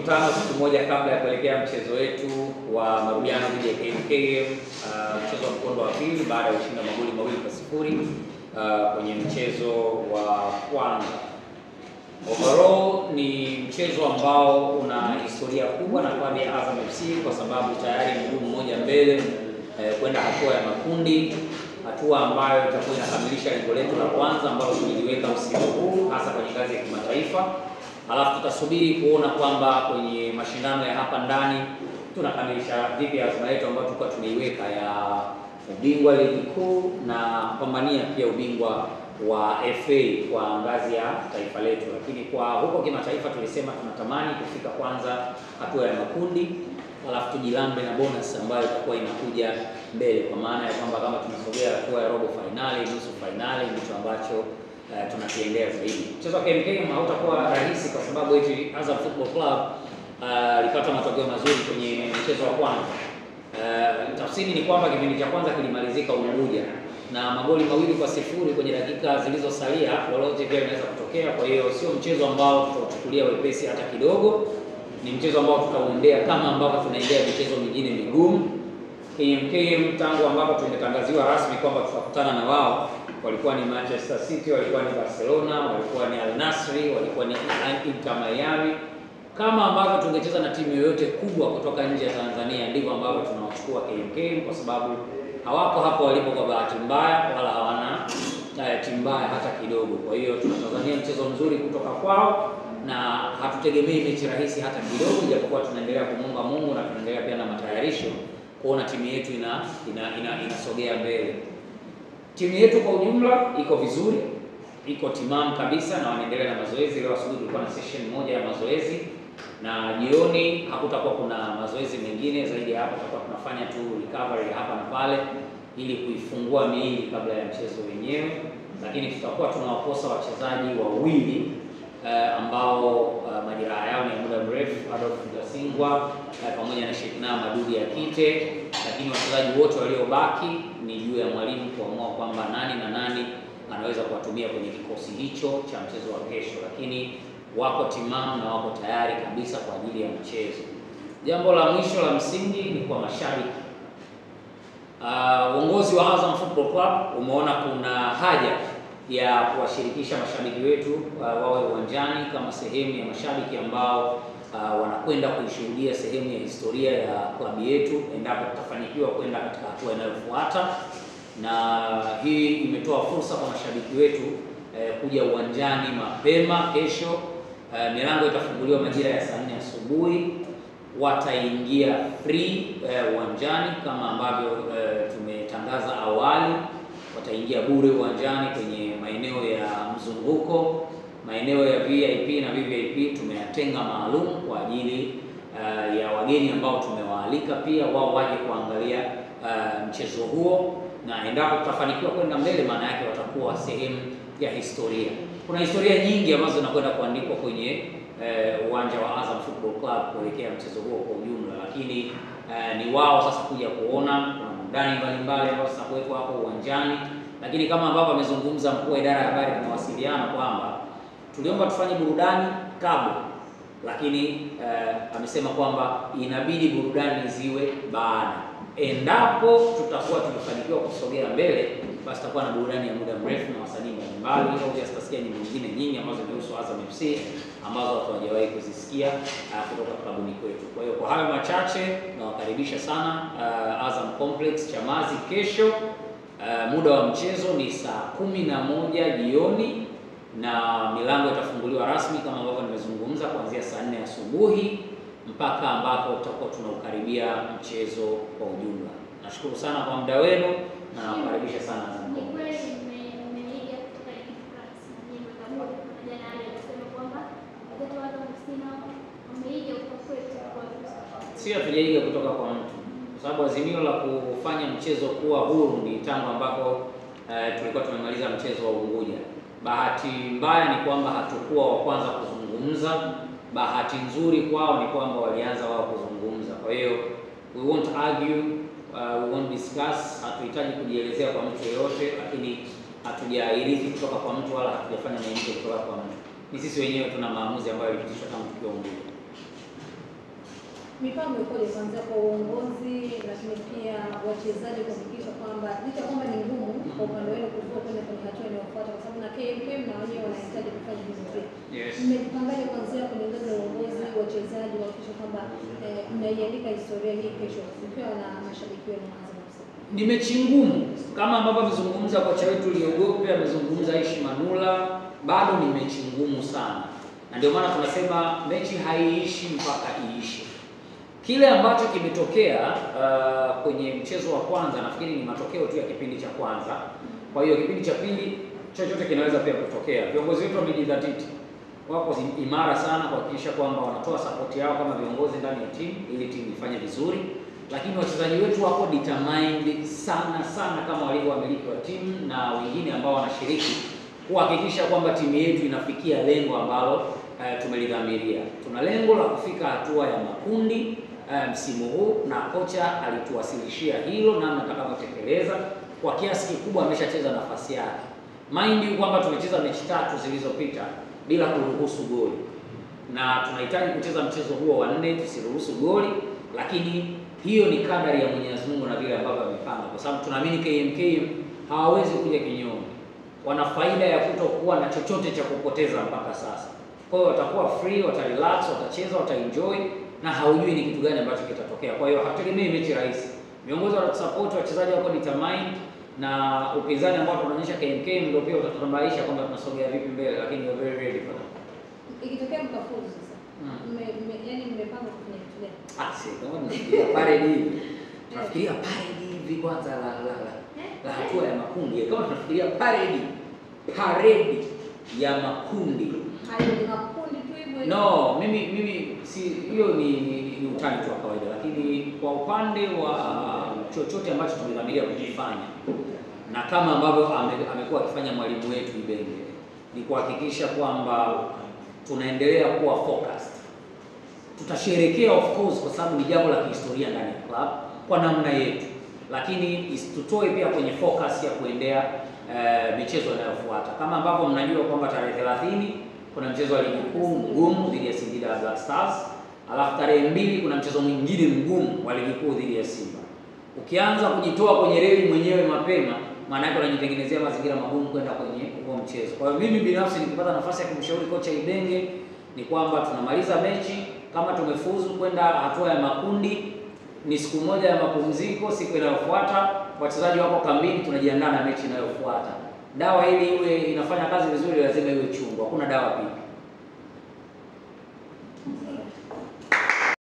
tano, siku moja kabla ya kuelekea mchezo wetu wa marudiano dhidi ya KMKM, mchezo wa mkondo wa pili baada ya kushinda magoli 2-0 kwenye mchezo wa kwanza. Overall ni mchezo ambao una historia kubwa na klabu ya Azam FC kwa sababu tayari mguu mmoja mbele kwenda hatua ya makundi, hatua ambayo itakuwa inakamilisha lengo letu la kwanza ambalo tuliweka msimu huu hasa kwenye ngazi ya kimataifa. Alafu tutasubiri kuona kwamba kwenye mashindano ya hapa ndani tunakamilisha vipi azma yetu ambayo tulikuwa tumeiweka ya ubingwa ligi kuu na kupambania pia ubingwa wa FA kwa ngazi ya taifa letu. Lakini kwa huko kimataifa tulisema tunatamani kufika kwanza hatua ya makundi, alafu tujilambe na bonus ambayo itakuwa inakuja mbele, kwa maana ya kwamba kama tunasogea hatua ya robo finali, nusu finali, ndicho ambacho tunakiendea zaidi. Mchezo wa KMKM hautakuwa rahisi kwa sababu eti Azam Football Club lipata matokeo mazuri kwenye mchezo wa kwanza. Tafsiri ni kwamba kipindi cha kwanza kilimalizika Unguja na magoli 2-0 kwenye dakika zilizosalia, lolote pia linaweza kutokea. Kwa hiyo sio mchezo ambao tutauchukulia wepesi hata kidogo, ni mchezo ambao tutauendea kama ambavyo tunaendea michezo mingine migumu. KMKM tangu ambapo tumetangaziwa rasmi kwamba tutakutana na wao, walikuwa ni Manchester City, walikuwa ni Barcelona, walikuwa ni Al Nassr, walikuwa ni Inter Miami. Kama ambavyo tungecheza na timu yoyote kubwa kutoka nje ya Tanzania, ndivyo ambavyo tunawachukua KMKM, kwa sababu hawako hapo walipo kwa bahati mbaya, wala hawana timu mbaya hata kidogo. Kwa hiyo tunatazamia mchezo mzuri kutoka kwao na hatutegemei mechi rahisi hata kidogo, japokuwa tunaendelea kumuomba Mungu na tunaendelea pia na matayarisho kuona timu yetu inasogea mbele. Timu yetu kwa ujumla iko vizuri, iko timamu kabisa na wanaendelea na mazoezi. Leo asubuhi tulikuwa na session moja ya mazoezi na jioni hakutakuwa kuna mazoezi mengine zaidi ya hapo, tutakuwa tunafanya tu recovery hapa na pale ili kuifungua miili kabla ya mchezo wenyewe. Lakini tutakuwa tunawakosa wachezaji wawili ambao majeraha yao ni muda mrefu, Adolf Gasingwa pamoja na Shekina Madudi ya Kite. Lakini wachezaji wote waliobaki ni juu ya mwalimu kuamua kwamba nani na nani anaweza kuwatumia kwenye kikosi hicho cha mchezo wa kesho, lakini wako timamu na wako tayari kabisa kwa ajili ya mchezo. Jambo la mwisho la msingi ni kwa mashabiki. Uongozi wa Azam Football Club umeona kuna haja ya kuwashirikisha mashabiki wetu wawe uwanjani kama sehemu ya mashabiki ambao wanakwenda kuishuhudia sehemu ya historia ya klabu yetu endapo tutafanikiwa kwenda katika hatua inayofuata. Na hii imetoa fursa kwa mashabiki wetu kuja uwanjani mapema kesho. Milango itafunguliwa majira ya saa 4 asubuhi. Wataingia free uwanjani kama ambavyo tumetangaza awali. Wataingia bure uwanjani kwenye maeneo ya mzunguko. Maeneo ya VIP na VVIP tumeyatenga maalum kwa ajili ya wageni ambao tumewaalika pia wao waje kuangalia mchezo huo, na endapo tutafanikiwa kwenda mbele, maana yake watakuwa sehemu ya historia. Kuna historia nyingi ambazo zinakwenda kuandikwa kwenye uwanja wa Azam Football Club kuelekea mchezo huo kwa ujumla, lakini ni wao sasa kuja kuona. Kuna burudani mbalimbali ambazo zitakuwepo hapo uwanjani, lakini kama ambavyo amezungumza mkuu wa idara ya habari na mawasiliano kwamba tuliomba tufanye burudani kabla, lakini amesema kwamba inabidi burudani ziwe baada. Endapo tutakuwa tumefanikiwa kusogea mbele, basi tutakuwa na burudani ya muda mrefu na wasanii mbalimbali, au tutasikia nyimbo nyingine nyingi ambazo zinahusu Azam FC ambazo watu hawajawahi kuzisikia kutoka klabuni kwetu. Kwa hiyo kwa hayo machache nawakaribisha sana Azam Complex Chamazi kesho. Muda wa mchezo ni saa 11 jioni na milango itafunguliwa rasmi kama ambavyo nimezungumza kuanzia saa 4 asubuhi mpaka ambapo tutakuwa tunaukaribia mchezo kwa ujumla. Nashukuru sana kwa muda wenu na nawakaribisha sana Azam Complex. Sio hatujaiga kutoka kwa mtu, kwa sababu azimio la kufanya mchezo kuwa huru ni tangu ambapo tulikuwa tumemaliza mchezo wa Unguja. Bahati mbaya ni kwamba hatukuwa wa kwanza kuzungumza. Bahati nzuri kwao ni kwamba walianza wao kuzungumza. Kwa hiyo we won't argue, we won't discuss. Hatuhitaji kujielezea kwa mtu yeyote, lakini hatujairithi kutoka kwa mtu wala hatujafanya maamuzi kutoka kwa mtu. Ni sisi wenyewe tuna maamuzi ambayo yalipitishwa tangu tukiwa Unguja. Mipango ikoje kuanzia kwa uongozi, lakini pia wachezaji kuhakikisha kwamba licha kwamba ni ngumu kwa upande wenu kuvuka kwenda kwenye hatua inayofuata, kwa sababu na KMKM na wenyewe wanahitaji kufanya hivyo pia. Mmejipangaje kuanzia kwenye ngazi ya uongozi, wachezaji kuhakikisha kwamba mnaiandika historia hii kesho mkiwa na mashabiki wenu Azam FC? Ni mechi ngumu kama ambavyo amezungumza kocha wetu Liogope, amezungumza Aishi Manula, bado ni mechi ngumu sana, na ndio maana tunasema mechi haiishi mpaka iishe. Kile ambacho kimetokea kwenye mchezo wa kwanza nafikiri ni matokeo tu ya kipindi cha kwanza. Kwa hiyo kipindi cha pili chochote kinaweza pia kutokea. Viongozi wetu wamejidhatiti, wako imara sana kuhakikisha kwamba wanatoa support yao kama viongozi ndani ya timu ili timu ifanye vizuri, lakini wachezaji wetu wako determined sana sana kama walivyo wamiliki wa timu na wengine ambao wanashiriki kuhakikisha kwamba timu yetu inafikia lengo ambalo tumelidhamiria. Tuna lengo la kufika hatua ya makundi msimu huu, na kocha alituwasilishia hilo namna atakavyotekeleza. Kwa kiasi kikubwa ameshacheza nafasi yake. Mind you kwamba tumecheza mechi 3 zilizopita bila kuruhusu goli, na tunahitaji kucheza mchezo huo wa 4 tusiruhusu goli, lakini hiyo ni kadari ya Mwenyezi Mungu na vile ambavyo amepanga, kwa sababu tunaamini KMKM hawawezi kuja kinyume. Wana faida ya kutokuwa na chochote cha kupoteza mpaka sasa. Kwa hiyo watakuwa free, watarelax, watacheza, wataenjoy na haujui ni kitu gani ambacho kitatokea. Kwa hiyo hatutegemei mechi rahisi. Viongozi wanatusupport, wachezaji wako determined, na upinzani ambao tunaonyesha KMKM ndio pia utatutambulisha kwamba tunasogea vipi mbele, lakini we are very ready for that. Ikitokea mkafuzu sasa. Yaani mmepanga kufanya kitu gani? Kama tunafikiria parade hivi. Tunafikiria parade hivi kwanza la hatua ya makundi. Kama tunafikiria parade ya makundi. Hayo ni makundi tu hivyo. No, mimi si hiyo ni utani tu wa kawaida, lakini kwa upande wa chochote ambacho tumedhamiria kujifanya na kama ambavyo amekuwa akifanya mwalimu wetu Ibenge, ni kuhakikisha kwamba tunaendelea kuwa focused. Tutasherehekea of course kwa sababu ni jambo la kihistoria ndani ya club kwa namna yetu, lakini isitutoe pia kwenye focus ya kuendea michezo inayofuata. Kama ambavyo mnajua kwamba tarehe 30 kuna mchezo wa ligi kuu mgumu dhidi ya Singida Black Stars, alafu tarehe 2 kuna mchezo mwingine mgumu wa ligi kuu dhidi ya Simba. Ukianza kujitoa kwenye reli mwenyewe mapema, maana yake unajitengenezea mazingira magumu kwenda kwenye huo mchezo. Kwa hiyo mimi binafsi nikipata nafasi ya kumshauri kocha Ibenge ni kwamba tunamaliza mechi, kama tumefuzu kwenda hatua ya makundi, ni siku moja ya mapumziko, siku inayofuata wachezaji wako kambini, tunajiandaa na mechi inayofuata. Dawa ili iwe inafanya kazi vizuri lazima iwe chungu, hakuna dawa pipi.